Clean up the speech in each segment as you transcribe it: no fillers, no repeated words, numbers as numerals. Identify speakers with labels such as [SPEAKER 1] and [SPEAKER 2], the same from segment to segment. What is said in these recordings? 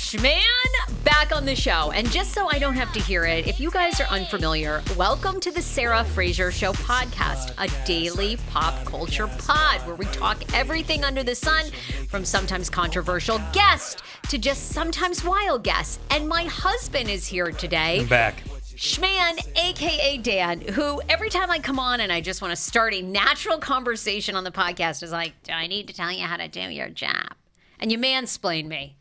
[SPEAKER 1] Schman back on the show. And just so I don't have to hear it, if you guys are unfamiliar, welcome to the Sarah Fraser Show Podcast, a daily pop culture pod where we talk everything under the sun, from sometimes controversial guests to just sometimes wild guests. And my husband is here today.
[SPEAKER 2] I'm back.
[SPEAKER 1] Schman, a.k.a. Dan, who every time I come on and I just want to start a natural conversation on the podcast is like, I need to tell you how to do your job. And you mansplain me.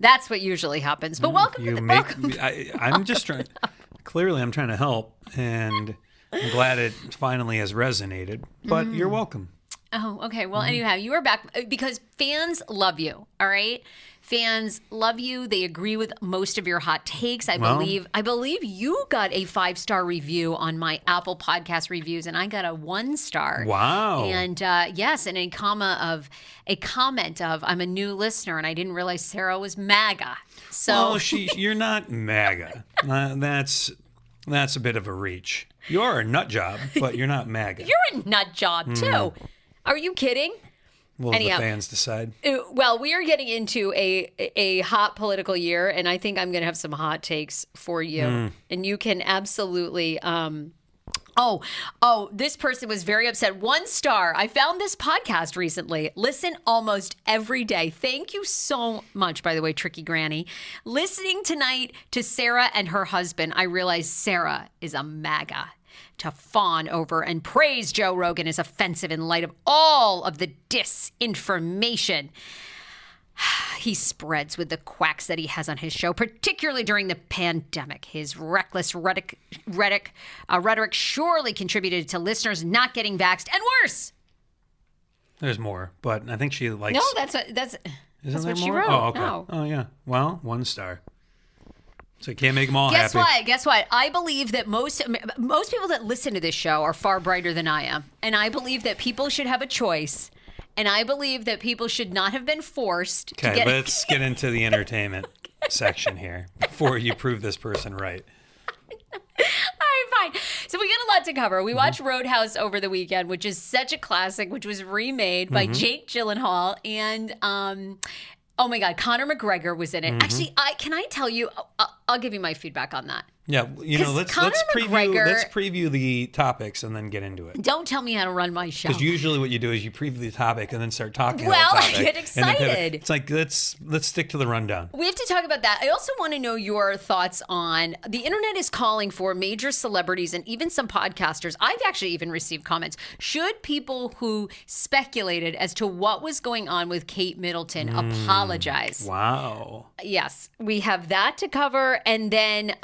[SPEAKER 1] That's what usually happens. But welcome.
[SPEAKER 2] I'm just trying. Clearly, I'm trying to help, and I'm glad it finally has resonated. But you're welcome.
[SPEAKER 1] Oh, okay. Well, anyhow, you are back because fans love you. All right, fans love you. They agree with most of your hot takes. I believe you got a 5-star review on my Apple Podcast reviews, and I got a 1-star.
[SPEAKER 2] Wow.
[SPEAKER 1] And yes, and a comment of I'm a new listener, and I didn't realize Sarah was MAGA. So
[SPEAKER 2] you're not MAGA. That's a bit of a reach. You are a nut job, but you're not MAGA.
[SPEAKER 1] You're a nut job too. Are you kidding?
[SPEAKER 2] Well, anyhow, the fans decide.
[SPEAKER 1] Well, we are getting into a hot political year, and I think I'm going to have some hot takes for you. And you can absolutely... this person was very upset. 1 star. I found this podcast recently. Listen almost every day. Thank you so much, by the way, Tricky Granny. Listening tonight to Sarah and her husband, I realized Sarah is a MAGA. To fawn over and praise Joe Rogan is offensive in light of all of the disinformation he spreads with the quacks that he has on his show, particularly during the pandemic. His reckless rhetoric surely contributed to listeners not getting vaxxed, and worse.
[SPEAKER 2] There's more, but I think she likes...
[SPEAKER 1] No, that's what she wrote.
[SPEAKER 2] Oh, okay.
[SPEAKER 1] No.
[SPEAKER 2] Oh, yeah. Well, 1 star. So you can't make them all happy.
[SPEAKER 1] Guess what? I believe that most people that listen to this show are far brighter than I am. And I believe that people should have a choice. And I believe that people should not have been forced to get...
[SPEAKER 2] Okay, let's get into the entertainment section here before you prove this person right.
[SPEAKER 1] All right, fine. So we got a lot to cover. We watched Roadhouse over the weekend, which is such a classic, which was remade by Jake Gyllenhaal. And... oh my God, Conor McGregor was in it. Actually, can I tell you? I'll give you my feedback on that.
[SPEAKER 2] Yeah, let's preview the topics and then get into it.
[SPEAKER 1] Don't tell me how to run my show.
[SPEAKER 2] Because usually what you do is you preview the topic and then start talking
[SPEAKER 1] about
[SPEAKER 2] the topic.
[SPEAKER 1] I get excited.
[SPEAKER 2] It's like let's stick to the rundown.
[SPEAKER 1] We have to talk about that. I also want to know your thoughts on the internet is calling for major celebrities and even some podcasters. I've actually even received comments. Should people who speculated as to what was going on with Kate Middleton apologize?
[SPEAKER 2] Wow.
[SPEAKER 1] Yes, we have that to cover, and then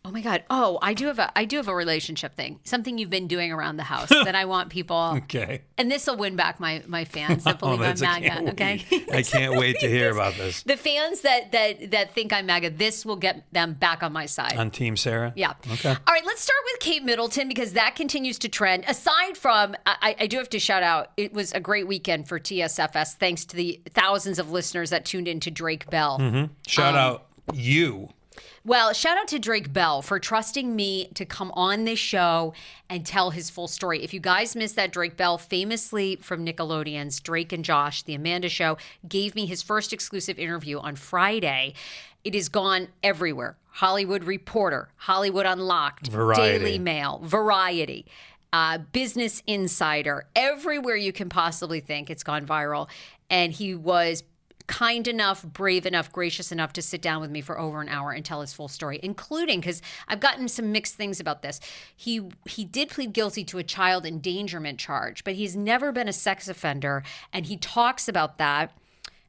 [SPEAKER 1] oh my God! Oh, I do have a relationship thing, something you've been doing around the house that I want people.
[SPEAKER 2] Okay. And
[SPEAKER 1] this will win back my fans that believe I'm MAGA. Okay.
[SPEAKER 2] I can't wait to hear about this.
[SPEAKER 1] The fans that think I'm MAGA, this will get them back on my side.
[SPEAKER 2] On Team Sarah.
[SPEAKER 1] Yeah.
[SPEAKER 2] Okay.
[SPEAKER 1] All right. Let's start with Kate Middleton because that continues to trend. Aside from, I do have to shout out, it was a great weekend for TSFS thanks to the thousands of listeners that tuned in to Drake Bell.
[SPEAKER 2] Shout out you.
[SPEAKER 1] Well, shout out to Drake Bell for trusting me to come on this show and tell his full story. If you guys missed that, Drake Bell, famously from Nickelodeon's Drake and Josh, The Amanda Show, gave me his first exclusive interview on Friday. It has gone everywhere. Hollywood Reporter, Hollywood Unlocked,
[SPEAKER 2] Variety.
[SPEAKER 1] Daily Mail, Variety, Business Insider, everywhere you can possibly think. It's gone viral. And he was kind enough, brave enough, gracious enough to sit down with me for over an hour and tell his full story, including, because I've gotten some mixed things about this. He did plead guilty to a child endangerment charge, but he's never been a sex offender, and he talks about that.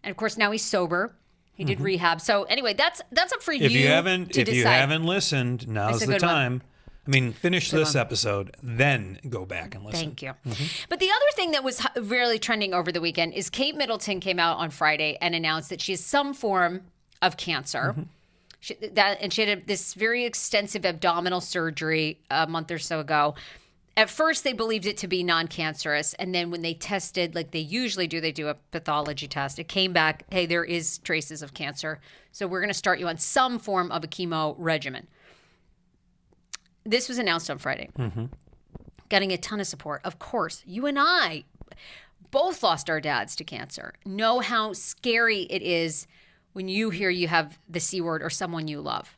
[SPEAKER 1] And of course, now he's sober. He did rehab. So anyway, that's up for you to decide.
[SPEAKER 2] If you haven't listened, now's the time. I mean, finish this episode, then go back and listen.
[SPEAKER 1] Thank you. But the other thing that was really trending over the weekend is Kate Middleton came out on Friday and announced that she has some form of cancer. She had this very extensive abdominal surgery a month or so ago. At first, they believed it to be non-cancerous. And then when they tested, like they usually do, they do a pathology test. It came back, hey, there is traces of cancer. So we're going to start you on some form of a chemo regimen. This was announced on Friday. Getting a ton of support. Of course, you and I both lost our dads to cancer. Know how scary it is when you hear you have the C word or someone you love.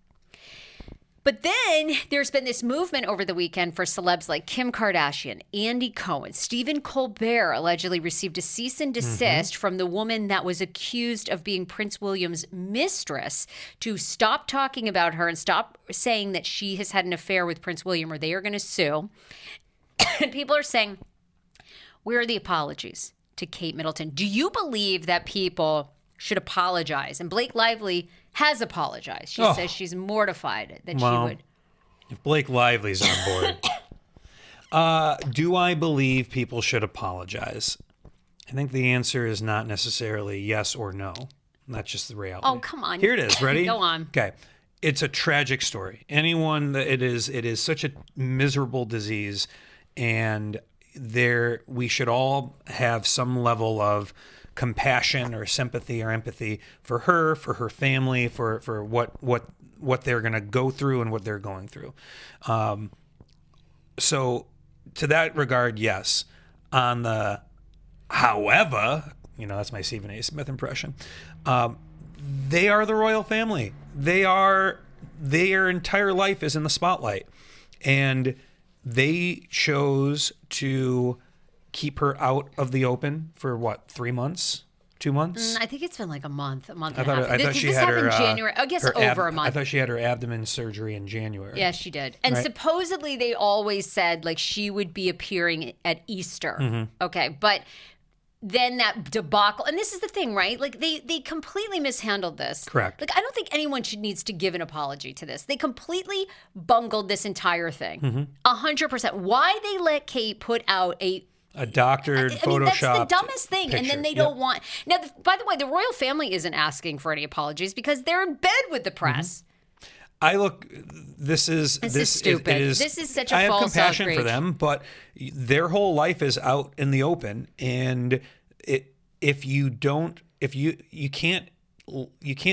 [SPEAKER 1] But then there's been this movement over the weekend for celebs like Kim Kardashian, Andy Cohen, Stephen Colbert allegedly received a cease and desist from the woman that was accused of being Prince William's mistress to stop talking about her and stop saying that she has had an affair with Prince William or they are going to sue. And people are saying, where are the apologies to Kate Middleton? Do you believe that people should apologize? And Blake Lively has apologized. She says she's mortified that she would.
[SPEAKER 2] If Blake Lively's on board, do I believe people should apologize? I think the answer is not necessarily yes or no. That's just the reality.
[SPEAKER 1] Oh, come on.
[SPEAKER 2] Here it is. Ready?
[SPEAKER 1] Go on.
[SPEAKER 2] Okay. It's a tragic story. Anyone that it is such a miserable disease, and we should all have some level of compassion or sympathy or empathy for her family, for what they're going to go through and what they're going through. So to that regard, yes. On the however, that's my Stephen A. Smith impression. They are the royal family. Their entire life is in the spotlight, and they chose to keep her out of the open for 3 months, 2 months?
[SPEAKER 1] I think it's been like a month and a half.
[SPEAKER 2] I thought she had her
[SPEAKER 1] January. I guess over a month.
[SPEAKER 2] I thought she had her abdomen surgery in January.
[SPEAKER 1] Yeah, she did. And supposedly they always said like she would be appearing at Easter. Okay, but then that debacle, and this is the thing, right? Like they completely mishandled this.
[SPEAKER 2] Correct.
[SPEAKER 1] Like I don't think anyone needs to give an apology to this. They completely bungled this entire thing. 100%. Why they let Kate put out a doctored Photoshop. That's the dumbest thing. Picture. And then they don't want. Now, by the way, the royal family isn't asking for any apologies because they're in bed with the press.
[SPEAKER 2] This is
[SPEAKER 1] stupid. This is such a false outrage.
[SPEAKER 2] I have compassion for them, but their whole life is out in the open, and if you can't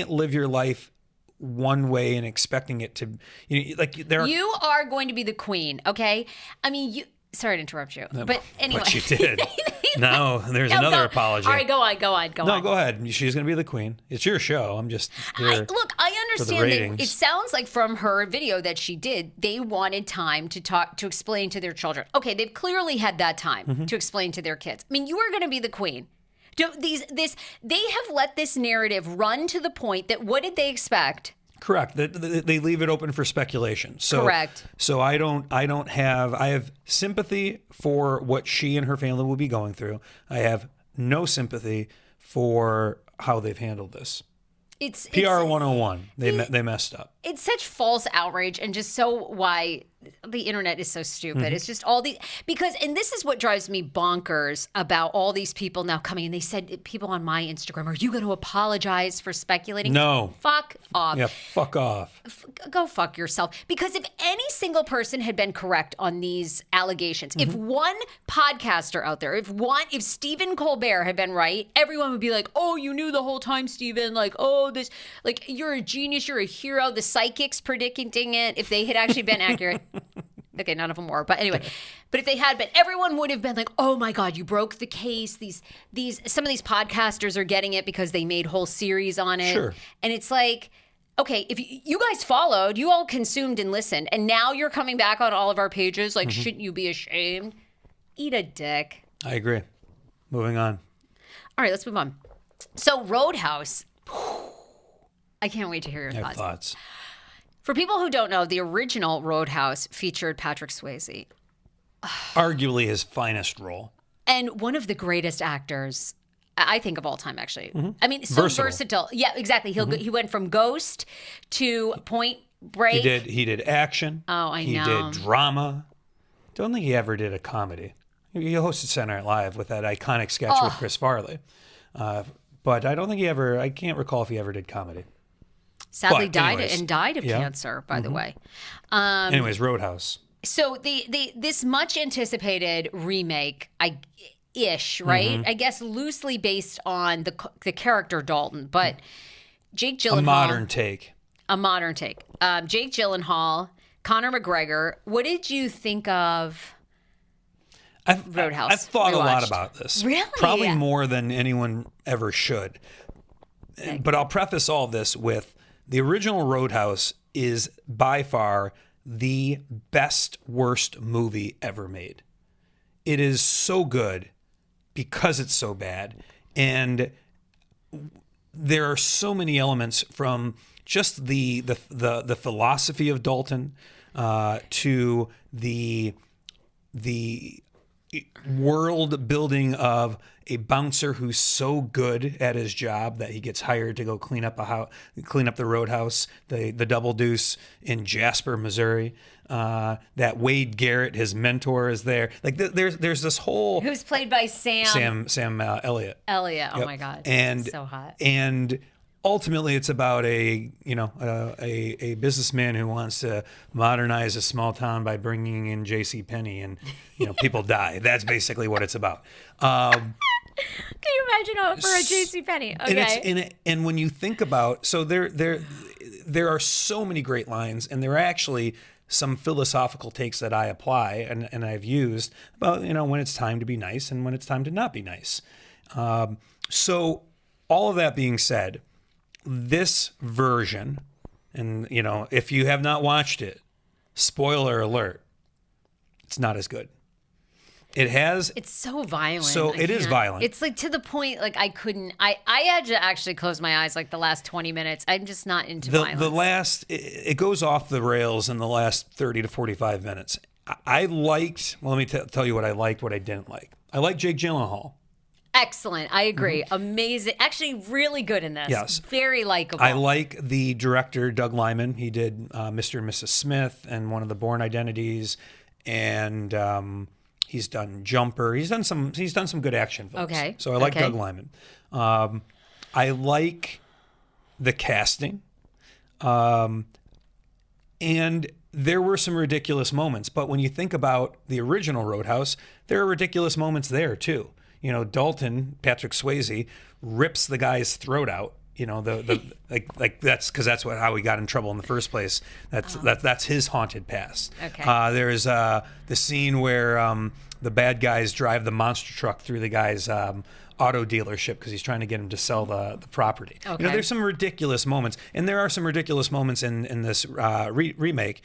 [SPEAKER 2] live your life one way and expecting it to, you
[SPEAKER 1] are going to be the queen, okay? I mean, sorry to interrupt you, but anyway.
[SPEAKER 2] But you did. No, there's another apology.
[SPEAKER 1] All right, go on.
[SPEAKER 2] No, go ahead. She's going to be the queen. It's your show. I'm just here.
[SPEAKER 1] Look, I understand that it sounds like from her video that she did, they wanted time to explain to their children. Okay, they've clearly had that time to explain to their kids. I mean, you are going to be the queen. They have let this narrative run to the point that what did they expect?
[SPEAKER 2] Correct. They leave it open for speculation. So,
[SPEAKER 1] correct.
[SPEAKER 2] So I have sympathy for what she and her family will be going through. I have no sympathy for how they've handled this. It's PR 101. They messed up.
[SPEAKER 1] It's such false outrage, and just so why the internet is so stupid. It's just all and this is what drives me bonkers about all these people now coming. And they said, people on my Instagram, are you going to apologize for speculating?
[SPEAKER 2] No.
[SPEAKER 1] Fuck off.
[SPEAKER 2] Yeah, fuck off.
[SPEAKER 1] Go fuck yourself. Because if any single person had been correct on these allegations, if one podcaster out there, if Stephen Colbert had been right, everyone would be like, oh, you knew the whole time, Stephen. Like, oh, you're a genius, you're a hero. The psychics predicting it, if they had actually been accurate. Okay, none of them were, but anyway. But if they had been, everyone would have been like, "Oh my God, you broke the case." Some of these podcasters are getting it because they made whole series on it.
[SPEAKER 2] Sure.
[SPEAKER 1] And it's like, okay, if you guys followed, you all consumed and listened, and now you're coming back on all of our pages. Like, shouldn't you be ashamed? Eat a dick.
[SPEAKER 2] I agree. Moving on.
[SPEAKER 1] All right, let's move on. So, Roadhouse. I can't wait to hear your
[SPEAKER 2] thoughts.
[SPEAKER 1] For people who don't know, the original Roadhouse featured Patrick Swayze.
[SPEAKER 2] Arguably his finest role.
[SPEAKER 1] And one of the greatest actors, I think, of all time, actually. I mean, so versatile. Yeah, exactly. He went from Ghost to Point Break.
[SPEAKER 2] He did action.
[SPEAKER 1] Oh, I know.
[SPEAKER 2] He did drama. Don't think he ever did a comedy. He hosted Saturday Night Live with that iconic sketch with Chris Farley. But I don't think I can't recall if he ever did comedy.
[SPEAKER 1] Sadly died of cancer, by the way.
[SPEAKER 2] Anyways, Roadhouse.
[SPEAKER 1] So this much anticipated remake, ish, right? I guess loosely based on the character Dalton, but Jake Gyllenhaal. A modern take. Jake Gyllenhaal, Conor McGregor. What did you think of Roadhouse?
[SPEAKER 2] I've thought a lot about this.
[SPEAKER 1] Really?
[SPEAKER 2] Probably more than anyone ever should. But I'll preface all this with the original Roadhouse is by far the best, worst movie ever made. It is so good because it's so bad. And there are so many elements from just the philosophy of Dalton to the world building of a bouncer who's so good at his job that he gets hired to go clean up the Roadhouse, the Double Deuce in Jasper, Missouri. That Wade Garrett, his mentor, is there. Like there's this whole
[SPEAKER 1] who's played by Sam
[SPEAKER 2] Elliott.
[SPEAKER 1] Elliott. Oh
[SPEAKER 2] Yep.
[SPEAKER 1] my God,
[SPEAKER 2] and
[SPEAKER 1] so hot.
[SPEAKER 2] And ultimately, it's about a businessman who wants to modernize a small town by bringing in J.C. Penney, and people die. That's basically what it's about.
[SPEAKER 1] Can you imagine for a J.C. Penney? Okay.
[SPEAKER 2] And when you think about, so there are so many great lines, and there are actually some philosophical takes that I apply and I've used about when it's time to be nice and when it's time to not be nice. So all of that being said, this version, and if you have not watched it, spoiler alert, it's not as good.
[SPEAKER 1] It's so violent.
[SPEAKER 2] So it is violent.
[SPEAKER 1] It's like to the point, like I had to actually close my eyes like the last 20 minutes. I'm just not into violence.
[SPEAKER 2] It goes off the rails in the last 30 to 45 minutes. Let me tell you what I liked, what I didn't like. I like Jake Gyllenhaal.
[SPEAKER 1] Excellent. I agree. Mm-hmm. Amazing. Actually, really good in this.
[SPEAKER 2] Yes.
[SPEAKER 1] Very likable.
[SPEAKER 2] I like the director, Doug Liman. He did Mr. and Mrs. Smith and one of the Bourne Identities, and he's done Jumper. He's done some good action films.
[SPEAKER 1] Okay.
[SPEAKER 2] So I like Doug Liman. I like the casting. And there were some ridiculous moments, but when you think about the original Roadhouse, there are ridiculous moments there too. Dalton, Patrick Swayze, rips the guy's throat out. Like that's because that's how he got in trouble in the first place. That's his haunted past.
[SPEAKER 1] Okay.
[SPEAKER 2] There's the scene where the bad guys drive the monster truck through the guy's auto dealership because he's trying to get him to sell the property.
[SPEAKER 1] Okay.
[SPEAKER 2] There's some ridiculous moments, and there are some ridiculous moments in this remake.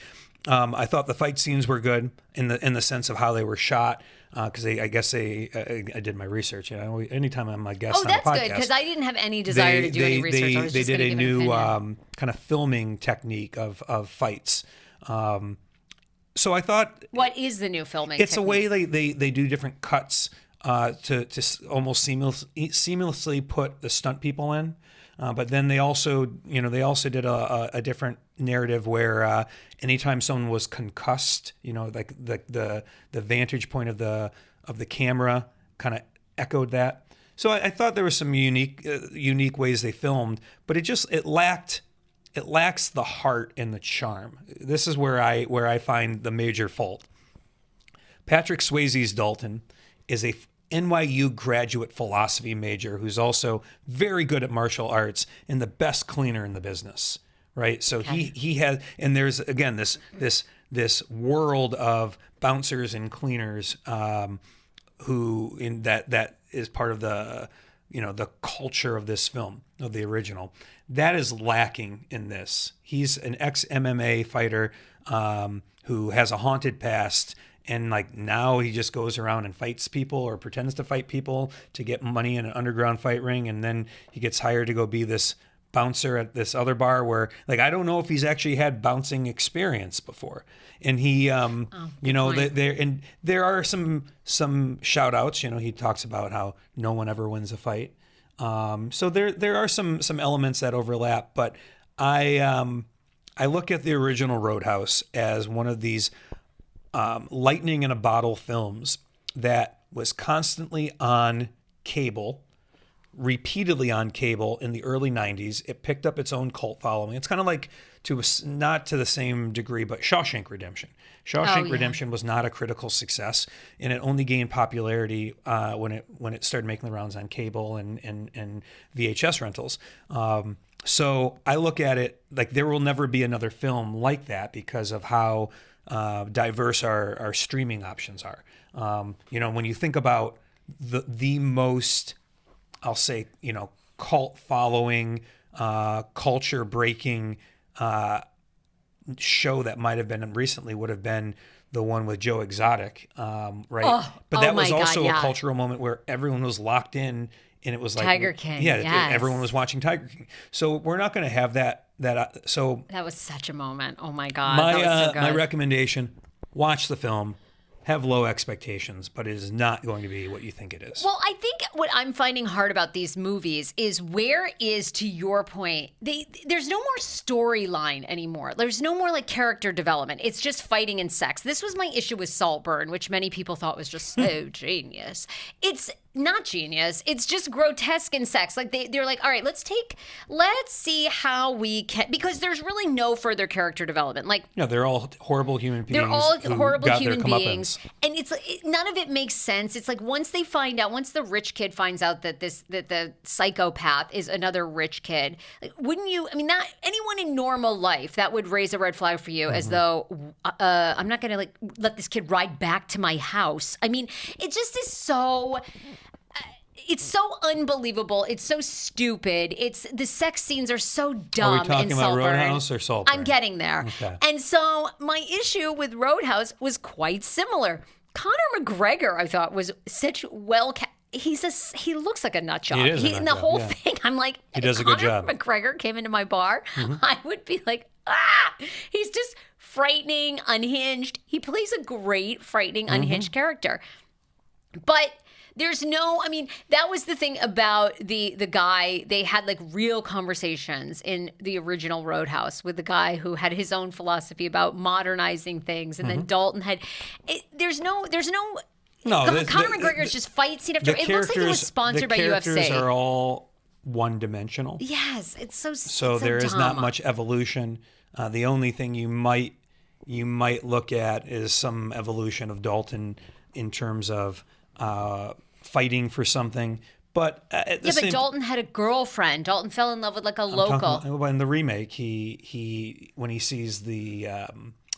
[SPEAKER 2] I thought the fight scenes were good in the sense of how they were shot. Because I did my research. Anytime I'm a guest on a podcast.
[SPEAKER 1] Oh, that's good, because I didn't have any desire to do any research. I was just
[SPEAKER 2] they did a new
[SPEAKER 1] kind
[SPEAKER 2] of filming technique of fights. So I thought,
[SPEAKER 1] what is the new filming?
[SPEAKER 2] It's
[SPEAKER 1] technique?
[SPEAKER 2] a way they do different cuts to almost seamlessly put the stunt people in. But then they also did a different narrative where anytime someone was concussed, like the vantage point of the camera kind of echoed that. So I thought there were some unique ways they filmed, but it lacks the heart and the charm. This is where I find the major fault. Patrick Swayze's Dalton is a NYU graduate philosophy major who's also very good at martial arts and the best cleaner in the business, right? So he has, and there's again this world of bouncers and cleaners who in that is part of the culture of this film, of the original. That is lacking in this. He's an ex-MMA fighter who has a haunted past. And now he just goes around and fights people or pretends to fight people to get money in an underground fight ring. And then he gets hired to go be this bouncer at this other bar where I don't know if he's actually had bouncing experience before. And he, there are some shout outs, he talks about how no one ever wins a fight. So there are some elements that overlap, but I look at the original Roadhouse as one of these lightning in a bottle films that was constantly on cable, repeatedly on cable in the early 90s. It picked up its own cult following. It's kind of like, not to the same degree, but Shawshank Redemption. Redemption was not a critical success, and it only gained popularity when it started making the rounds on cable and VHS rentals. So I look at it like there will never be another film like that because of how diverse our streaming options are. When you think about the most, I'll say, cult following, culture breaking show that might have been recently would have been the one with Joe Exotic, right? But that was also a cultural moment where everyone was locked in, and it was like
[SPEAKER 1] Tiger King.
[SPEAKER 2] Yeah, everyone was watching Tiger King. So we're not going to have that. So
[SPEAKER 1] that was such a moment. Oh my God,
[SPEAKER 2] my
[SPEAKER 1] that was so good.
[SPEAKER 2] my recommendation: watch the film. Have low expectations, but it is not going to be what you think it is.
[SPEAKER 1] Well, I think what I'm finding hard about these movies is where is, to your point, there's no more storyline anymore. There's no more like character development. It's just fighting and sex. This was my issue with Saltburn, which many people thought was just so genius. It's not genius. It's just grotesque in sex. Like they're like, all right, let's see how we can, because there's really no further character development. Like,
[SPEAKER 2] yeah, they're all horrible human beings.
[SPEAKER 1] They're all horrible human beings, and it's none of it makes sense. It's like once the rich kid finds out that the psychopath is another rich kid, like, wouldn't you? I mean, not anyone in normal life that would raise a red flag for you, as though I'm not going to let this kid ride back to my house. I mean, it just is so. It's so unbelievable. It's so stupid. The sex scenes are so dumb.
[SPEAKER 2] Are we talking about Roadhouse or Saltburn?
[SPEAKER 1] I'm getting there.
[SPEAKER 2] Okay.
[SPEAKER 1] And so my issue with Roadhouse was quite similar. Conor McGregor, I thought, was such he looks like a nut job.
[SPEAKER 2] He is a nut
[SPEAKER 1] in the
[SPEAKER 2] job,
[SPEAKER 1] whole
[SPEAKER 2] yeah.
[SPEAKER 1] thing, I'm like,
[SPEAKER 2] he does a good job.
[SPEAKER 1] Conor McGregor came into my bar, I would be like, he's just frightening, unhinged. He plays a great, frightening, unhinged character. But there's that was the thing about the guy. They had like real conversations in the original Roadhouse with the guy who had his own philosophy about modernizing things. And then Dalton had, there's no. Conor McGregor's just fight scene after. It looks like it was sponsored by UFC.
[SPEAKER 2] The characters are all one-dimensional.
[SPEAKER 1] Yes, it's so.
[SPEAKER 2] So there is not much evolution. The only thing you might look at is some evolution of Dalton in terms of fighting for something. But
[SPEAKER 1] Dalton had a girlfriend. Dalton fell in love with like a local.
[SPEAKER 2] In the remake, he when he sees the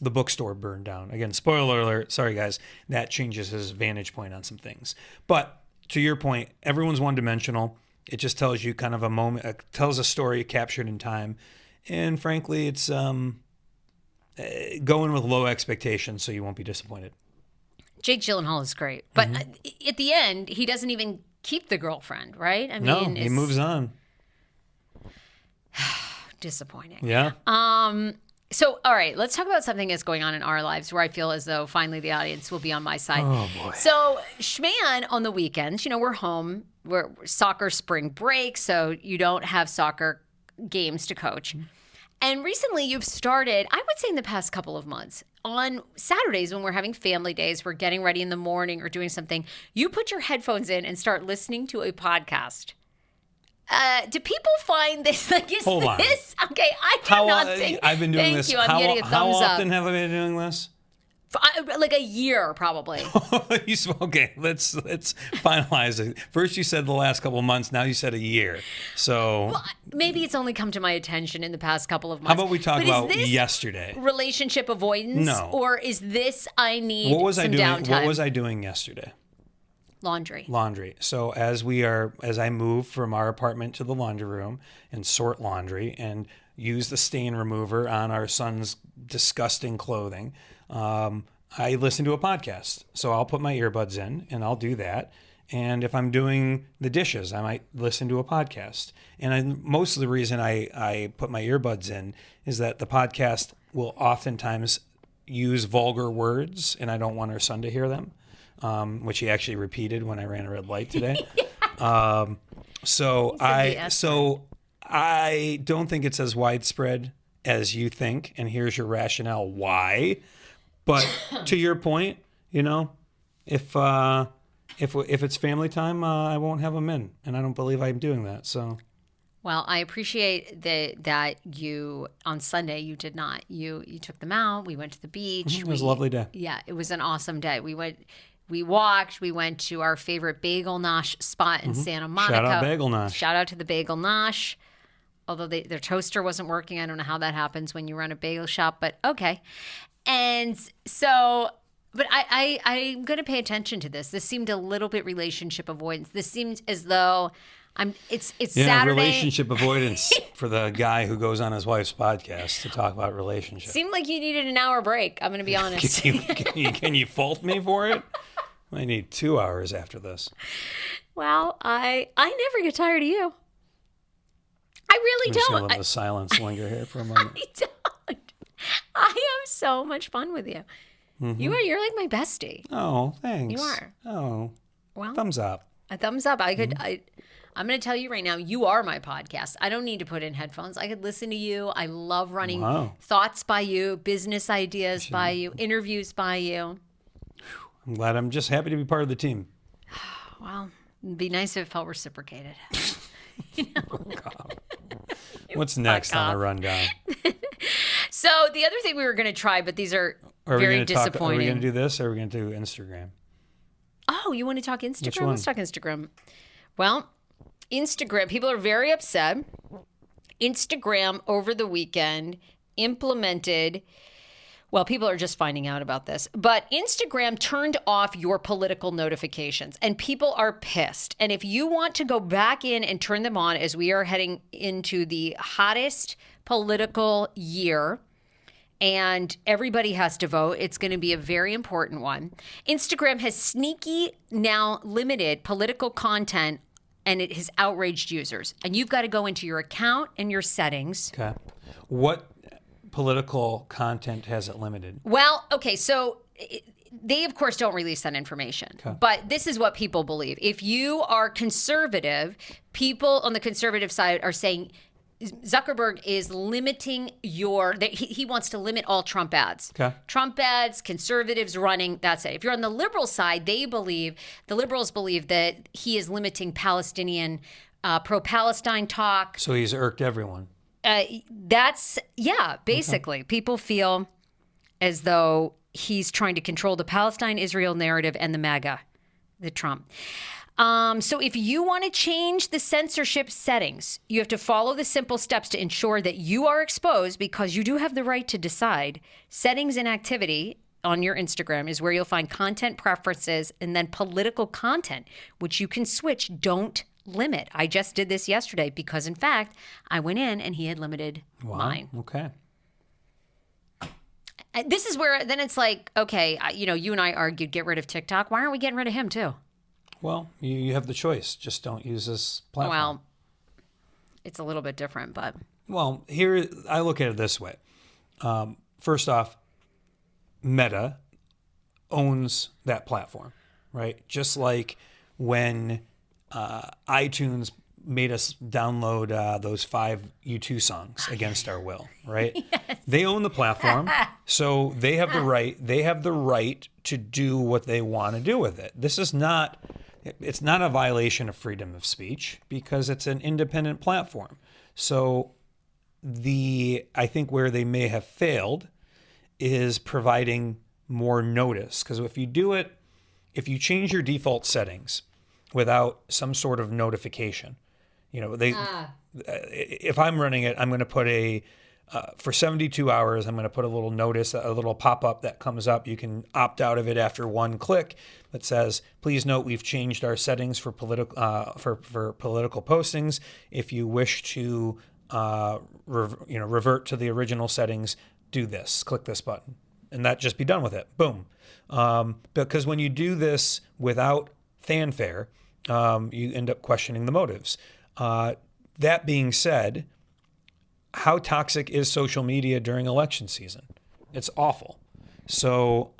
[SPEAKER 2] bookstore burned down. Again, spoiler alert. Sorry, guys. That changes his vantage point on some things. But to your point, everyone's one-dimensional. It just tells you kind of a moment, tells a story captured in time. And frankly, it's going with low expectations so you won't be disappointed.
[SPEAKER 1] Jake Gyllenhaal is great. But at the end, he doesn't even keep the girlfriend, right? I mean,
[SPEAKER 2] he moves on.
[SPEAKER 1] Disappointing.
[SPEAKER 2] Yeah.
[SPEAKER 1] So, all right, let's talk about something that's going on in our lives where I feel as though finally the audience will be on my side.
[SPEAKER 2] Oh, boy.
[SPEAKER 1] So, Schman on the weekends, we're home. We're soccer spring break, so you don't have soccer games to coach. And recently you've started, I would say in the past couple of months, on Saturdays when we're having family days, we're getting ready in the morning or doing something, you put your headphones in and start listening to a podcast. Do people find this? Like, is
[SPEAKER 2] Hold on.
[SPEAKER 1] this? Okay, I do not think.
[SPEAKER 2] I've been doing this.
[SPEAKER 1] I'm getting a thumbs
[SPEAKER 2] how
[SPEAKER 1] up.
[SPEAKER 2] often have I been doing this?
[SPEAKER 1] Like a year, probably.
[SPEAKER 2] Okay, let's finalize it. First you said the last couple of months, now you said a year. So
[SPEAKER 1] maybe it's only come to my attention in the past couple of months.
[SPEAKER 2] How about we talk about yesterday?
[SPEAKER 1] Relationship avoidance?
[SPEAKER 2] No.
[SPEAKER 1] Or is this I need some
[SPEAKER 2] downtime?
[SPEAKER 1] Downtime?
[SPEAKER 2] What was I doing yesterday? Laundry. So as I move from our apartment to the laundry room and sort laundry and use the stain remover on our son's disgusting clothing, I listen to a podcast. So I'll put my earbuds in and I'll do that. And if I'm doing the dishes, I might listen to a podcast. And most of the reason I put my earbuds in is that the podcast will oftentimes use vulgar words, and I don't want our son to hear them, which he actually repeated when I ran a red light today. So I don't think it's as widespread as you think, and here's your rationale why. But to your point, if it's family time, I won't have them in, and I don't believe I'm doing that. So,
[SPEAKER 1] well, I appreciate that you on Sunday you did not. You took them out. We went to the beach.
[SPEAKER 2] It was a lovely day.
[SPEAKER 1] Yeah, it was an awesome day. We walked. We went to our favorite Bagel Nosh spot in Santa Monica.
[SPEAKER 2] Shout out Bagel Nosh.
[SPEAKER 1] Shout out to the Bagel Nosh. Although their toaster wasn't working, I don't know how that happens when you run a bagel shop, but okay. And so, but I'm going to pay attention to this. This seemed a little bit relationship avoidance. This seemed as though It's Saturday.
[SPEAKER 2] Relationship avoidance for the guy who goes on his wife's podcast to talk about relationships.
[SPEAKER 1] Seemed like you needed an hour break. I'm going to be honest.
[SPEAKER 2] Can you fault me for it? I need 2 hours after this.
[SPEAKER 1] Well, I never get tired of you. I really
[SPEAKER 2] I'm just
[SPEAKER 1] don't.
[SPEAKER 2] gonna let the silence linger here for a moment.
[SPEAKER 1] I don't. I have so much fun with you. Mm-hmm. You're like my bestie.
[SPEAKER 2] Oh, thanks.
[SPEAKER 1] You are.
[SPEAKER 2] Oh,
[SPEAKER 1] well,
[SPEAKER 2] thumbs up.
[SPEAKER 1] A thumbs up. I'm going to tell you right now, you are my podcast. I don't need to put in headphones. I could listen to you. I love running thoughts by you, business ideas by you, interviews by you.
[SPEAKER 2] I'm glad. I'm just happy to be part of the team.
[SPEAKER 1] Well, it'd be nice if it felt reciprocated.
[SPEAKER 2] What's next on the rundown?
[SPEAKER 1] So the other thing we were going to try, but these are very disappointing.
[SPEAKER 2] Are we going to do this or are we going to do Instagram?
[SPEAKER 1] Oh, you want to talk Instagram?
[SPEAKER 2] Which one?
[SPEAKER 1] Let's talk Instagram. Well, Instagram, people are very upset. Instagram over the weekend implemented, well, people are just finding out about this, but Instagram turned off your political notifications and people are pissed. And if you want to go back in and turn them on as we are heading into the hottest political year, and everybody has to vote. It's going to be a very important one. Instagram has sneaky now limited political content, and it has outraged users. And you've got to go into your account and your settings.
[SPEAKER 2] Okay. What political content has it limited?
[SPEAKER 1] Well, okay, so they, of course, don't release that information. Okay. But this is what people believe. If you are conservative, people on the conservative side are saying Zuckerberg is limiting he wants to limit all Trump ads.
[SPEAKER 2] Okay.
[SPEAKER 1] Trump ads, conservatives running, that's it. If you're on the liberal side, the liberals believe that he is limiting Palestinian, pro-Palestine talk.
[SPEAKER 2] So he's irked everyone.
[SPEAKER 1] Basically. Okay. People feel as though he's trying to control the Palestine-Israel narrative and the MAGA, the Trump. So if you want to change the censorship settings, you have to follow the simple steps to ensure that you are exposed, because you do have the right to decide. Settings and activity on your Instagram is where you'll find content preferences, and then political content, which you can switch. Don't limit. I just did this yesterday because, in fact, I went in and he had limited mine.
[SPEAKER 2] Okay.
[SPEAKER 1] This is where then it's like, okay, you and I argued, get rid of TikTok. Why aren't we getting rid of him too?
[SPEAKER 2] Well, you have the choice. Just don't use this platform.
[SPEAKER 1] Well, it's a little bit different, but.
[SPEAKER 2] Well, here, I look at it this way. First off, Meta owns that platform, right? Just like when iTunes made us download those 5 U2 songs against our will, right? Yes. They own the platform, so they have the right. They have the right to do what they want to do with it. It's not a violation of freedom of speech because it's an independent platform. So I think where they may have failed is providing more notice. Because if you change your default settings without some sort of notification, if I'm running it, I'm going to put for 72 hours, I'm going to put a little notice, a little pop-up that comes up. You can opt out of it after one click that says, please note we've changed our settings for political postings. If you wish to revert to the original settings, do this, click this button, and that just be done with it. Boom. Because when you do this without fanfare, you end up questioning the motives. That being said, how toxic is social media during election season? It's awful. So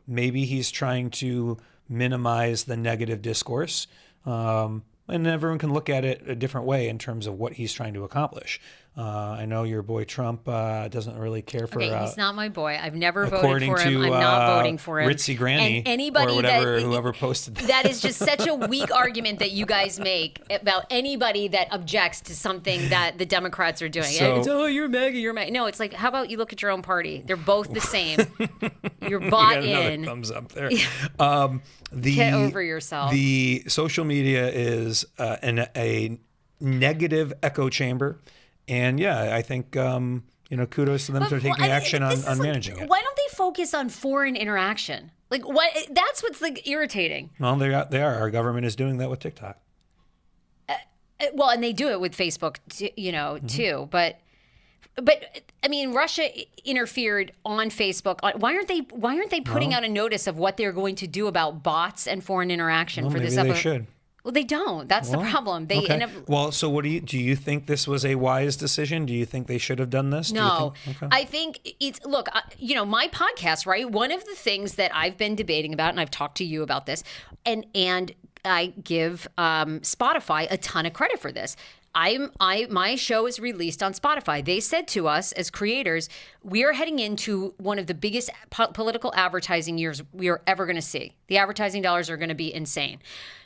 [SPEAKER 2] maybe he's trying to minimize the negative discourse, and everyone can look at it a different way in terms of what he's trying to accomplish. I know your boy Trump doesn't really care for.
[SPEAKER 1] Okay, he's not my boy. I've never voted for him. I'm not voting for him.
[SPEAKER 2] Ritzy Granny,
[SPEAKER 1] and anybody
[SPEAKER 2] or whatever, whoever posted that.
[SPEAKER 1] That is just such a weak argument that you guys make about anybody that objects to something that the Democrats are doing. So, you're MAGA, you're MAGA. No, it's like, how about you look at your own party? They're both the same. You're bought
[SPEAKER 2] you got
[SPEAKER 1] in.
[SPEAKER 2] Another thumbs up there.
[SPEAKER 1] Get over yourself.
[SPEAKER 2] The social media is a negative echo chamber. And yeah, I think, kudos to them for taking action on managing it.
[SPEAKER 1] Why don't they focus on foreign interaction? Like, that's what's like irritating.
[SPEAKER 2] Well, they are. Our government is doing that with TikTok.
[SPEAKER 1] Well, and they do it with Facebook, too. But I mean, Russia interfered on Facebook. Why aren't they putting out a notice of what they're going to do about bots and foreign interaction for this?
[SPEAKER 2] Maybe they should.
[SPEAKER 1] Well, they don't. That's the problem. They
[SPEAKER 2] okay.
[SPEAKER 1] end up.
[SPEAKER 2] Well, so what do you think this was a wise decision? Do you think they should have done this?
[SPEAKER 1] No, I think it's my podcast, right? One of the things that I've been debating about, and I've talked to you about this, and I give Spotify a ton of credit for this. My show is released on Spotify. They said to us as creators, we are heading into one of the biggest political advertising years we are ever going to see. The advertising dollars are going to be insane.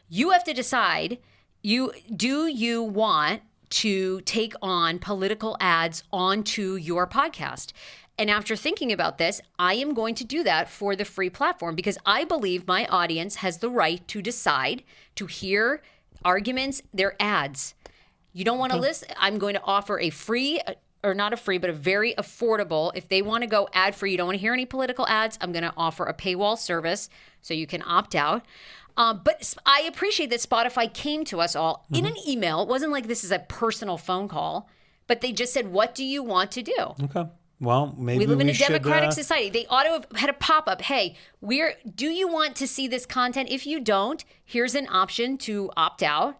[SPEAKER 1] You have to decide, do you want to take on political ads onto your podcast? And after thinking about this, I am going to do that for the free platform because I believe my audience has the right to decide to hear arguments, their ads. You don't want to listen. I'm going to offer a free, or not a free, but a very affordable. If they want to go ad free, you don't want to hear any political ads, I'm going to offer a paywall service so you can opt out. But I appreciate that Spotify came to us all in an email. It wasn't like this is a personal phone call, but they just said, what do you want to do?
[SPEAKER 2] Okay. Well, maybe
[SPEAKER 1] we live in a democratic society. They ought to have had a pop-up. Hey, do you want to see this content? If you don't, here's an option to opt out.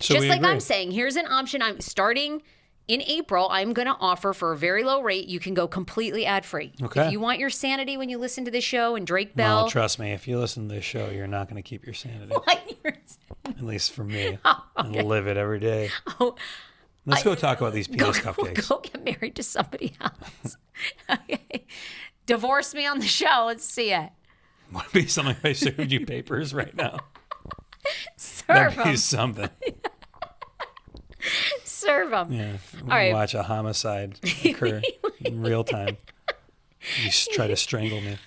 [SPEAKER 2] So
[SPEAKER 1] just like
[SPEAKER 2] agree.
[SPEAKER 1] I'm saying, here's an option. I'm starting in April. I'm going to offer for a very low rate. You can go completely ad-free.
[SPEAKER 2] Okay.
[SPEAKER 1] If you want your sanity when you listen to this show and Drake Bell.
[SPEAKER 2] Well, trust me, if you listen to this show, you're not going to keep your sanity. At least for me.
[SPEAKER 1] Okay.
[SPEAKER 2] I live it every day.
[SPEAKER 1] Oh,
[SPEAKER 2] Let's go talk about these penis cupcakes.
[SPEAKER 1] Go get married to somebody else. Okay. Divorce me on the show. Let's see it.
[SPEAKER 2] Would it be something if I served you papers right now?
[SPEAKER 1] Serve
[SPEAKER 2] That'd be
[SPEAKER 1] them.
[SPEAKER 2] something.
[SPEAKER 1] Serve them.
[SPEAKER 2] Yeah.
[SPEAKER 1] All right.
[SPEAKER 2] Watch a homicide occur in real time. You try to strangle me.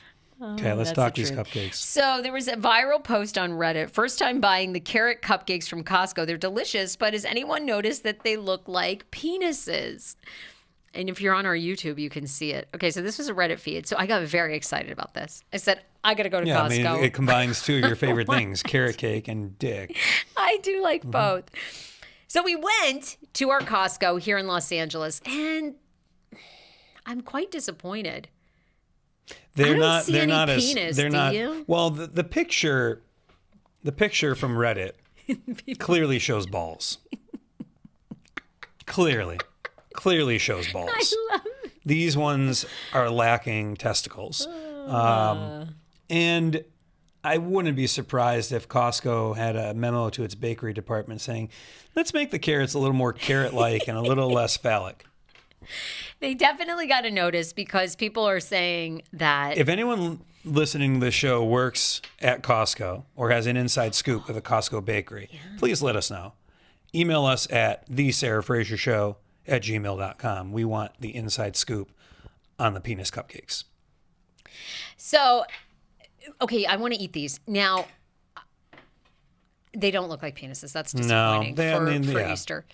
[SPEAKER 2] Okay, let's talk these cupcakes.
[SPEAKER 1] So there was a viral post on Reddit. First time buying the carrot cupcakes from Costco. They're delicious, but has anyone noticed that they look like penises? And if you're on our YouTube, you can see it. Okay, so this was a Reddit feed. So I got very excited about this. I said, I got to go to Costco.
[SPEAKER 2] I mean, it combines two of your favorite things, carrot cake and dick.
[SPEAKER 1] I do like both. So we went to our Costco here in Los Angeles, and I'm quite disappointed.
[SPEAKER 2] They're
[SPEAKER 1] I don't see any penis,
[SPEAKER 2] they're
[SPEAKER 1] do
[SPEAKER 2] not.
[SPEAKER 1] you?
[SPEAKER 2] Well, the picture from Reddit clearly shows balls. Clearly shows balls.
[SPEAKER 1] I love it.
[SPEAKER 2] These ones are lacking testicles. And I wouldn't be surprised if Costco had a memo to its bakery department saying, let's make the carrots a little more carrot-like and a little less phallic.
[SPEAKER 1] They definitely got a notice because people are saying that.
[SPEAKER 2] If anyone listening to this show works at Costco or has an inside scoop with a Costco bakery, please let us know. Email us at thesarahfrasershow@gmail.com. We want the inside scoop on the penis cupcakes.
[SPEAKER 1] So, okay, I want to eat these. Now, they don't look like penises. That's disappointing for Easter.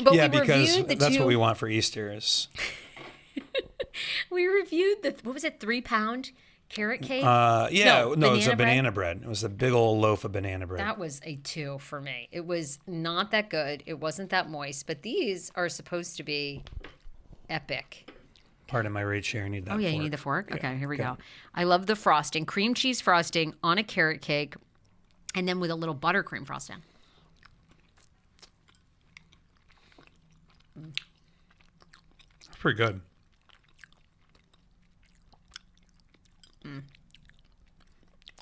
[SPEAKER 1] But
[SPEAKER 2] yeah,
[SPEAKER 1] we
[SPEAKER 2] because
[SPEAKER 1] reviewed
[SPEAKER 2] that's what we want for Easter is.
[SPEAKER 1] We reviewed what was it, 3-pound carrot cake?
[SPEAKER 2] No, it was a
[SPEAKER 1] bread?
[SPEAKER 2] banana bread. It was a big old loaf of banana bread.
[SPEAKER 1] That was a 2 for me. It was not that good. It wasn't that moist. But these are supposed to be epic.
[SPEAKER 2] Pardon my reach here. I need that fork.
[SPEAKER 1] Oh, yeah, you need the fork? Okay, here we
[SPEAKER 2] Okay.
[SPEAKER 1] go. I love the frosting. Cream cheese frosting on a carrot cake and then with a little buttercream frosting.
[SPEAKER 2] It's pretty good.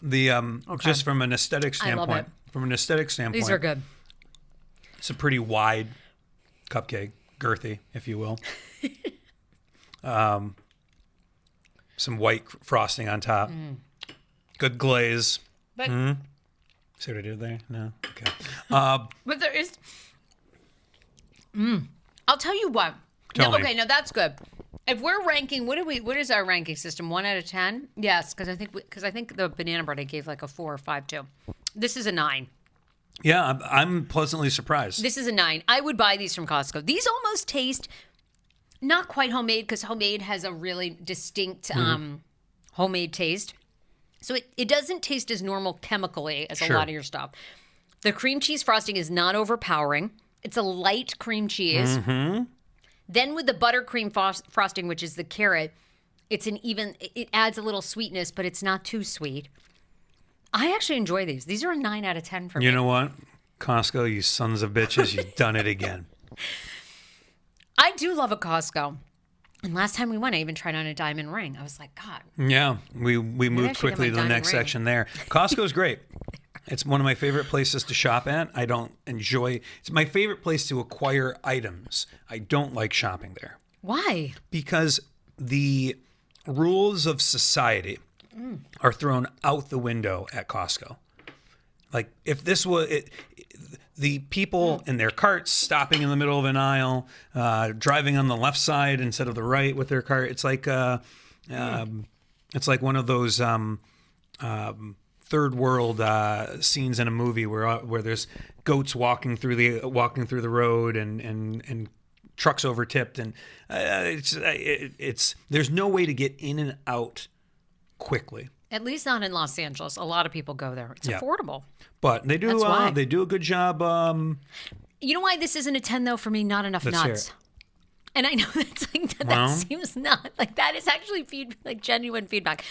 [SPEAKER 2] The just from an aesthetic standpoint.
[SPEAKER 1] love it.
[SPEAKER 2] From an aesthetic standpoint.
[SPEAKER 1] These are good.
[SPEAKER 2] It's a pretty wide cupcake, girthy, if you will. Some white frosting on top. Good glaze.
[SPEAKER 1] But,
[SPEAKER 2] See what I did there? No? Okay.
[SPEAKER 1] but there is... I'll tell you what.
[SPEAKER 2] Tell me.
[SPEAKER 1] Okay, now that's good. If we're ranking, what is our ranking system? 1 out of 10? Yes, because I think the banana bread I gave like a 4 or 5 too. This is a 9.
[SPEAKER 2] Yeah, I'm pleasantly surprised.
[SPEAKER 1] This is a 9. I would buy these from Costco. These almost taste not quite homemade because homemade has a really distinct homemade taste. So it doesn't taste as normal chemically as a lot of your stuff. The cream cheese frosting is not overpowering. It's a light cream cheese.
[SPEAKER 2] Mm-hmm.
[SPEAKER 1] Then with the buttercream frosting, which is the carrot, it adds a little sweetness, but it's not too sweet. I actually enjoy these. These are a 9 out of 10 for me.
[SPEAKER 2] You know what? Costco, you sons of bitches, you've done it again.
[SPEAKER 1] I do love a Costco. And last time we went, I even tried on a diamond ring. I was like, God.
[SPEAKER 2] Yeah, we moved quickly to the next section there. Costco's great. It's one of my favorite places to shop at. It's my favorite place to acquire items. I don't like shopping there.
[SPEAKER 1] Why?
[SPEAKER 2] Because the rules of society are thrown out the window at Costco. Like, if this was it, the people in their carts stopping in the middle of an aisle, driving on the left side instead of the right with their cart. It's like one of those third world scenes in a movie where there's goats walking through the road and trucks overtipped, and it's there's no way to get in and out quickly.
[SPEAKER 1] At least not in Los Angeles. A lot of people go there. It's affordable.
[SPEAKER 2] But they do a good job.
[SPEAKER 1] You know why this isn't a 10 though for me? Not enough nuts. And I know that's like that seems not like that is actually genuine feedback.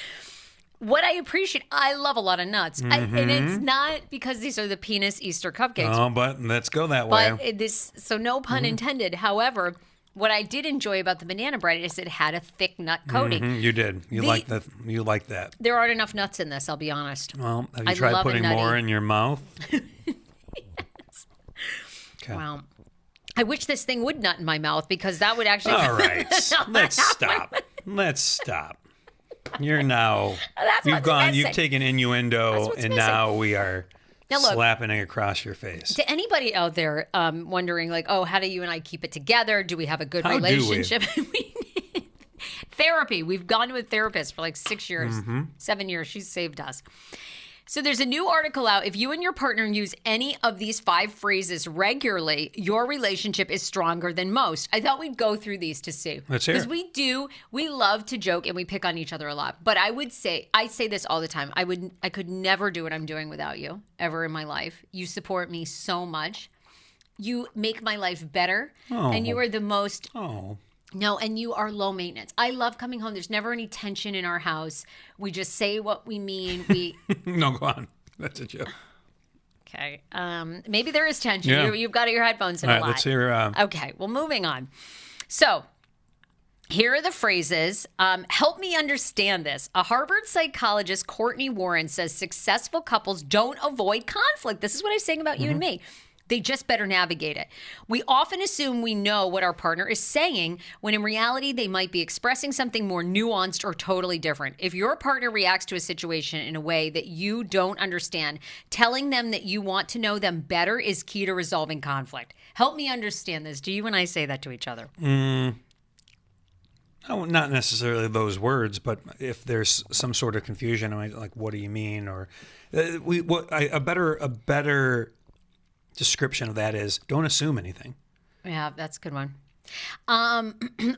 [SPEAKER 1] What I appreciate, I love a lot of nuts, and it's not because these are the penis Easter cupcakes.
[SPEAKER 2] Oh, but let's go that way.
[SPEAKER 1] So no pun intended. However, what I did enjoy about the banana bread is it had a thick nut coating.
[SPEAKER 2] You did. You like that.
[SPEAKER 1] There aren't enough nuts in this, I'll be honest.
[SPEAKER 2] Well, have you tried putting more in your mouth?
[SPEAKER 1] Yes. Okay. Wow. I wish this thing would nut in my mouth because that would actually... All
[SPEAKER 2] right. Let's stop. You're now... You've taken innuendo, and now we are... Now look, slapping it across your face.
[SPEAKER 1] To anybody out there wondering, like, oh, how do you and I keep it together? Do we have a good relationship? We need therapy. We've gone to a therapist for like 6 years, 7 years. She's saved us. So there's a new article out. If you and your partner use any of these 5 phrases regularly, your relationship is stronger than most. I thought we'd go through these to see.
[SPEAKER 2] Let's hear it.
[SPEAKER 1] Because we love to joke and we pick on each other a lot. But I say this all the time. I could never do what I'm doing without you, ever in my life. You support me so much. You make my life better. Oh. And you are the most... Oh. No, and you are low maintenance. I love coming home. There's never any tension in our house. We just say what we mean.
[SPEAKER 2] No, go on. That's a joke.
[SPEAKER 1] Okay. Maybe there is tension. Yeah. You've got your headphones in a lot.
[SPEAKER 2] All right, let's hear...
[SPEAKER 1] Okay, well, moving on. So, here are the phrases. Help me understand this. A Harvard psychologist, Courtney Warren, says successful couples don't avoid conflict. This is what I was saying about you and me. They just better navigate it. We often assume we know what our partner is saying, when in reality, they might be expressing something more nuanced or totally different. If your partner reacts to a situation in a way that you don't understand, telling them that you want to know them better is key to resolving conflict. Help me understand this. Do you and I say that to each other?
[SPEAKER 2] No, not necessarily those words, but if there's some sort of confusion, I'm like, what do you mean? Or a better description of that is don't assume anything.
[SPEAKER 1] Yeah, that's a good one.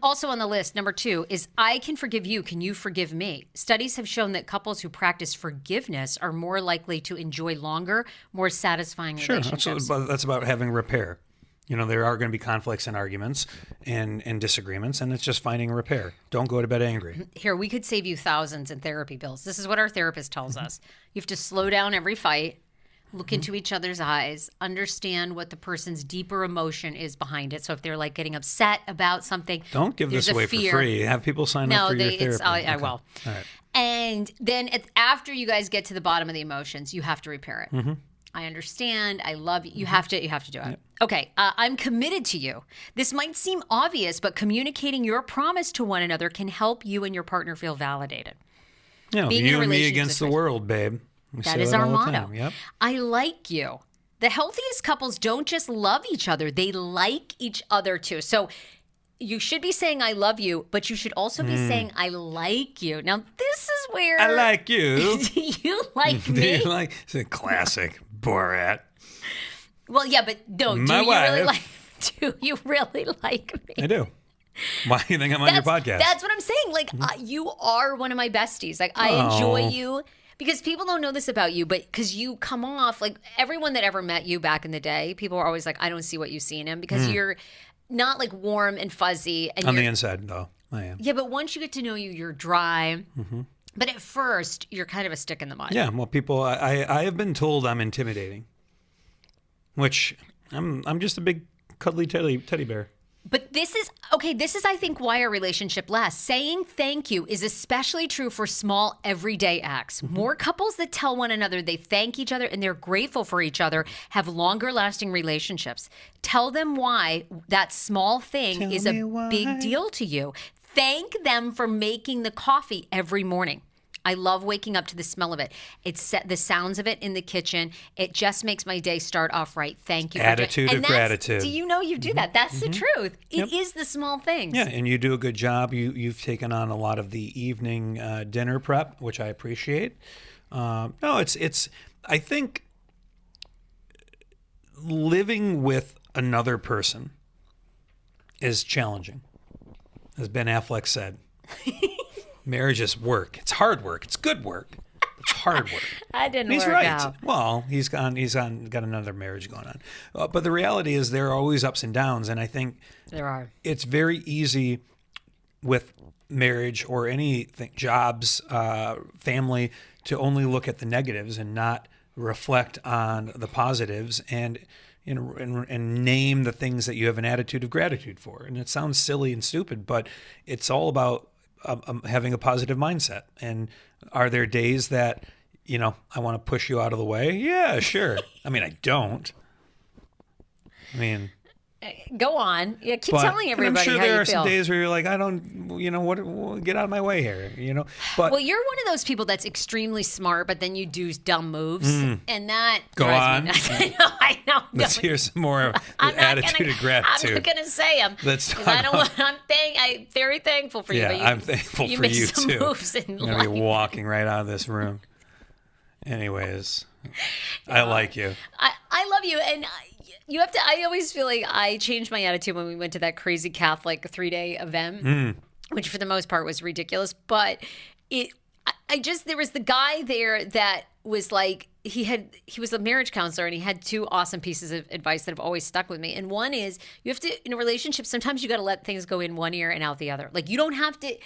[SPEAKER 1] Also on the list, number 2 is I can forgive you. Can you forgive me? Studies have shown that couples who practice forgiveness are more likely to enjoy longer, more satisfying relationships.
[SPEAKER 2] Sure, that's about having repair. You know, there are going to be conflicts and arguments and disagreements, and it's just finding repair. Don't go to bed angry.
[SPEAKER 1] Here, we could save you thousands in therapy bills. This is what our therapist tells us. You have to slow down every fight. Look into each other's eyes, understand what the person's deeper emotion is behind it. So if they're like getting upset about something,
[SPEAKER 2] don't give this away for free. Have people sign up for your therapy.
[SPEAKER 1] I will. All right. And then after you guys get to the bottom of the emotions, you have to repair it. I understand. I love you. You have to do it. Yep. Okay. I'm committed to you. This might seem obvious, but communicating your promise to one another can help you and your partner feel validated.
[SPEAKER 2] Yeah, you and me against the world, babe.
[SPEAKER 1] That is our motto. Yep. I like you. The healthiest couples don't just love each other. They like each other too. So you should be saying I love you, but you should also be saying I like you. Now, this is where...
[SPEAKER 2] I like you.
[SPEAKER 1] Do you like me?
[SPEAKER 2] Do you like... It's a classic Borat.
[SPEAKER 1] Well, yeah, but no. Do you really like me?
[SPEAKER 2] I do. Why do you think I'm on your podcast?
[SPEAKER 1] That's what I'm saying. Like, you are one of my besties. Like, I enjoy you. Because people don't know this about you, but because you come off like everyone that ever met you back in the day, people were always like, I don't see what you see in him because you're not like warm and fuzzy. And
[SPEAKER 2] On the inside, though, I am.
[SPEAKER 1] Yeah, but once you get to know you, you're dry. But at first, you're kind of a stick in the mud.
[SPEAKER 2] Yeah, well, people, I have been told I'm intimidating, which I'm just a big cuddly teddy bear.
[SPEAKER 1] But this is I think why our relationship lasts. Saying thank you is especially true for small everyday acts. More couples that tell one another they thank each other and they're grateful for each other have longer lasting relationships. Tell them why that small thing is a big deal to you. Thank them for making the coffee every morning. I love waking up to the smell of it. It's the sounds of it in the kitchen. It just makes my day start off right. Thank you.
[SPEAKER 2] Attitude of gratitude.
[SPEAKER 1] Do you know you do that? That's the truth. It is the small things.
[SPEAKER 2] Yeah, and you do a good job. You've taken on a lot of the evening dinner prep, which I appreciate. No, it's. I think living with another person is challenging, as Ben Affleck said. Marriage is work. It's hard work. It's good work. It's hard work.
[SPEAKER 1] I didn't
[SPEAKER 2] He's
[SPEAKER 1] work
[SPEAKER 2] right.
[SPEAKER 1] out.
[SPEAKER 2] Well, got another marriage going on. But the reality is there are always ups and downs. And I think
[SPEAKER 1] There are.
[SPEAKER 2] it's very easy with marriage or anything, jobs, family, to only look at the negatives and not reflect on the positives and name the things that you have an attitude of gratitude for. And it sounds silly and stupid, but it's all about having a positive mindset. And are there days that, I want to push you out of the way? Yeah, sure. I mean, I don't.
[SPEAKER 1] Go on. Yeah, keep telling everybody
[SPEAKER 2] I'm sure
[SPEAKER 1] how
[SPEAKER 2] there
[SPEAKER 1] you
[SPEAKER 2] are
[SPEAKER 1] feel.
[SPEAKER 2] some days where you're like, I don't, get out of my way here, But
[SPEAKER 1] Well, you're one of those people that's extremely smart, but then you do dumb moves, and that
[SPEAKER 2] Go
[SPEAKER 1] drives
[SPEAKER 2] on.
[SPEAKER 1] me nuts. I know.
[SPEAKER 2] Let's hear some more of the attitude of gratitude.
[SPEAKER 1] I'm not going to say them.
[SPEAKER 2] Let's talk
[SPEAKER 1] I'm very thankful for you.
[SPEAKER 2] Yeah,
[SPEAKER 1] But
[SPEAKER 2] I'm thankful
[SPEAKER 1] you
[SPEAKER 2] for
[SPEAKER 1] make
[SPEAKER 2] you
[SPEAKER 1] some
[SPEAKER 2] too.
[SPEAKER 1] moves in
[SPEAKER 2] I'm gonna be
[SPEAKER 1] life.
[SPEAKER 2] walking right out of this room. Anyways, I like you.
[SPEAKER 1] I love you, and you have to. I always feel like I changed my attitude when we went to that crazy Catholic 3-day event, which for the most part was ridiculous. But there was the guy there that was like he was a marriage counselor, and he had two awesome pieces of advice that have always stuck with me. And one is you have to, in a relationship, sometimes you got to let things go in one ear and out the other. Like you don't have to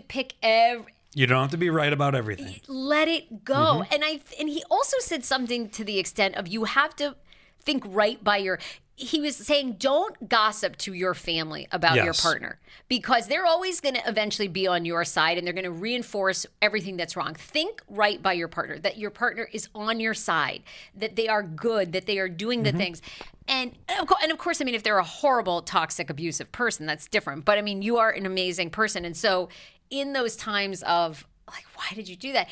[SPEAKER 1] pick every.
[SPEAKER 2] You don't have to be right about everything.
[SPEAKER 1] Let it go. And he also said something to the extent of you have to think right by your. He was saying don't gossip to your family about your partner because they're always going to eventually be on your side and they're going to reinforce everything that's wrong. Think right by your partner, that your partner is on your side, that they are good, that they are doing the things. And of course, I mean, if they're a horrible, toxic, abusive person, that's different. But I mean, you are an amazing person. And so in those times of like, why did you do that?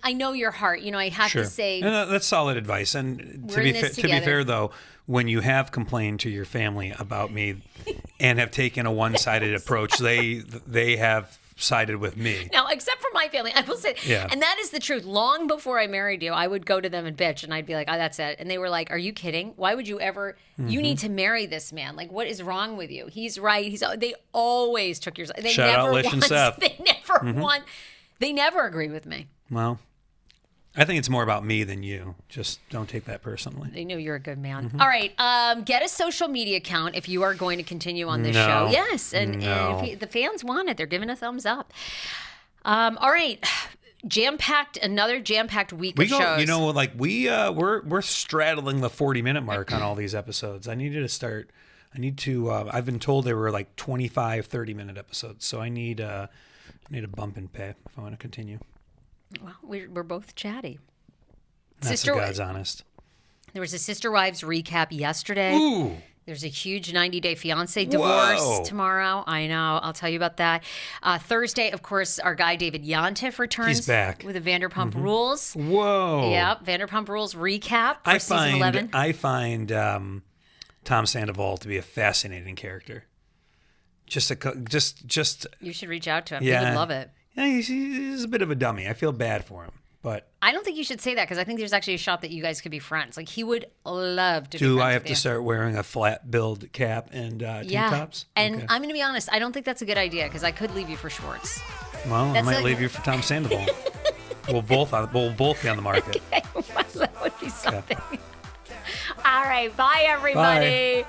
[SPEAKER 1] I know your heart. I have to say.
[SPEAKER 2] And that's solid advice. And to be fair, though, when you have complained to your family about me and have taken a one-sided approach, they have sided with me.
[SPEAKER 1] Now, except for my family, I will say,
[SPEAKER 2] Yeah.
[SPEAKER 1] and that is the truth. Long before I married you, I would go to them and bitch, and I'd be like, oh, that's it. And they were like, are you kidding? Why would you ever, you need to marry this man. Like, what is wrong with you? He's right. They always took your side. They
[SPEAKER 2] Shout
[SPEAKER 1] never
[SPEAKER 2] out Lish and Seth.
[SPEAKER 1] They never won. They never agree with me.
[SPEAKER 2] Well, I think it's more about me than you. Just don't take that personally.
[SPEAKER 1] They knew you're a good man. All right. Get a social media account if you are going to continue on this
[SPEAKER 2] No.
[SPEAKER 1] show. Yes. And
[SPEAKER 2] No.
[SPEAKER 1] if the fans want it, they're giving a thumbs up. All right. Another jam-packed week of shows.
[SPEAKER 2] We're straddling the 40-minute mark on all these episodes. I've been told they were like 25, 30-minute episodes. So I need a bump in pay if I want to continue.
[SPEAKER 1] Well, we're both chatty.
[SPEAKER 2] That's the God's honest.
[SPEAKER 1] There was a Sister Wives recap yesterday.
[SPEAKER 2] Ooh.
[SPEAKER 1] There's a huge 90-day fiance divorce tomorrow. I know. I'll tell you about that. Thursday, of course, our guy David Yontef returns.
[SPEAKER 2] He's back.
[SPEAKER 1] With the Vanderpump Rules.
[SPEAKER 2] Whoa.
[SPEAKER 1] Yep, Vanderpump Rules recap for season 11.
[SPEAKER 2] I find Tom Sandoval to be a fascinating character. Just
[SPEAKER 1] You should reach out to him.
[SPEAKER 2] Yeah.
[SPEAKER 1] He would love it.
[SPEAKER 2] Yeah, he's a bit of a dummy. I feel bad for him, but
[SPEAKER 1] I don't think you should say that because I think there's actually a shot that you guys could be friends. Like he would love to be
[SPEAKER 2] do
[SPEAKER 1] friends
[SPEAKER 2] I have
[SPEAKER 1] with
[SPEAKER 2] to
[SPEAKER 1] you.
[SPEAKER 2] start wearing a flat billed cap and tank tops?
[SPEAKER 1] And
[SPEAKER 2] Okay.
[SPEAKER 1] I'm going to be honest, I don't think that's a good idea because I could leave you for Schwartz.
[SPEAKER 2] Well, I
[SPEAKER 1] that's
[SPEAKER 2] might
[SPEAKER 1] like-
[SPEAKER 2] leave you for Tom Sandoval. We'll both be on the market.
[SPEAKER 1] That would be something. All right. Bye, everybody.
[SPEAKER 2] Bye.